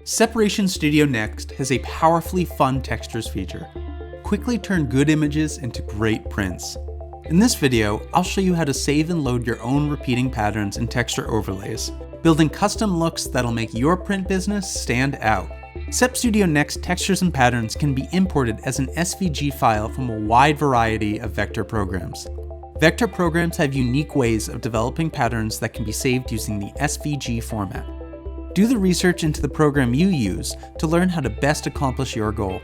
Sep Studio NXT has a powerfully fun textures feature. Quickly turn good images into great prints. In this video, I'll show you how to save and load your own repeating patterns and texture overlays, building custom looks that'll make your print business stand out. Sep Studio NXT textures and patterns can be imported as an SVG file from a wide variety of vector programs. Vector programs have unique ways of developing patterns that can be saved using the SVG format. Do the research into the program you use to learn how to best accomplish your goal.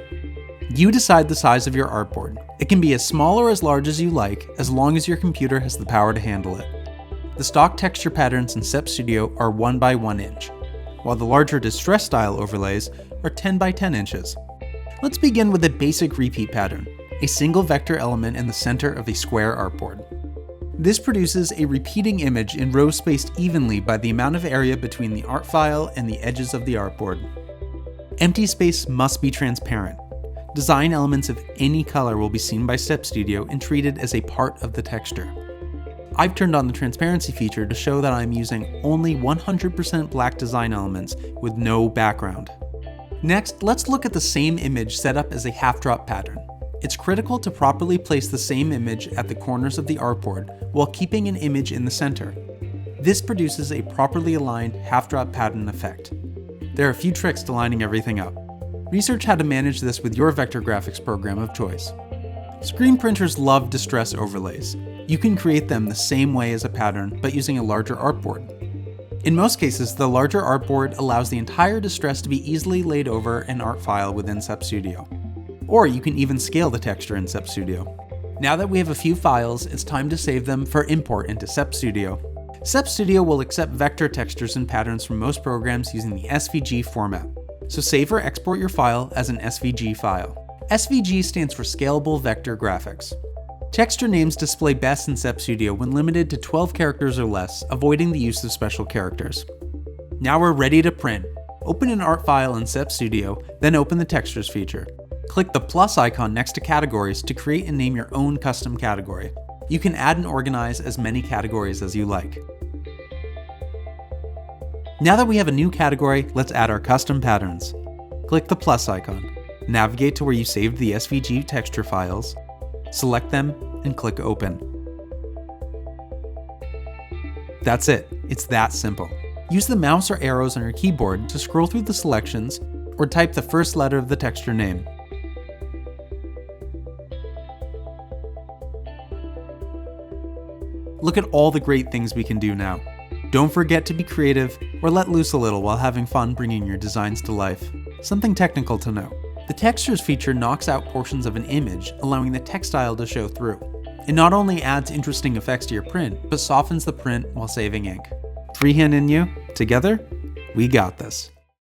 You decide the size of your artboard. It can be as small or as large as you like, as long as your computer has the power to handle it. The stock texture patterns in Sep Studio are 1 by 1 inch, while the larger distress style overlays are 10 by 10 inches. Let's begin with a basic repeat pattern, a single vector element in the center of a square artboard. This produces a repeating image in rows spaced evenly by the amount of area between the art file and the edges of the artboard. Empty space must be transparent. Design elements of any color will be seen by Sep Studio and treated as a part of the texture. I've turned on the transparency feature to show that I'm using only 100% black design elements with no background. Next, let's look at the same image set up as a half drop pattern. It's critical to properly place the same image at the corners of the artboard while keeping an image in the center. This produces a properly aligned half drop pattern effect. There are a few tricks to lining everything up. Research how to manage this with your vector graphics program of choice. Screen printers love distress overlays. You can create them the same way as a pattern, but using a larger artboard. In most cases, the larger artboard allows the entire distress to be easily laid over an art file within Sep Studio. Or you can even scale the texture in Sep Studio. Now that we have a few files, it's time to save them for import into Sep Studio. Sep Studio will accept vector textures and patterns from most programs using the SVG format. So save or export your file as an SVG file. SVG stands for Scalable Vector Graphics. Texture names display best in Sep Studio when limited to 12 characters or less, avoiding the use of special characters. Now we're ready to print. Open an art file in Sep Studio, then open the Textures feature. Click the plus icon next to categories to create and name your own custom category. You can add and organize as many categories as you like. Now that we have a new category, let's add our custom patterns. Click the plus icon, navigate to where you saved the SVG texture files, select them, and click open. That's it, it's that simple. Use the mouse or arrows on your keyboard to scroll through the selections or type the first letter of the texture name. Look at all the great things we can do now. Don't forget to be creative or let loose a little while having fun bringing your designs to life. Something technical to know. The textures feature knocks out portions of an image, allowing the textile to show through. It not only adds interesting effects to your print, but softens the print while saving ink. Freehand and you, together, we got this.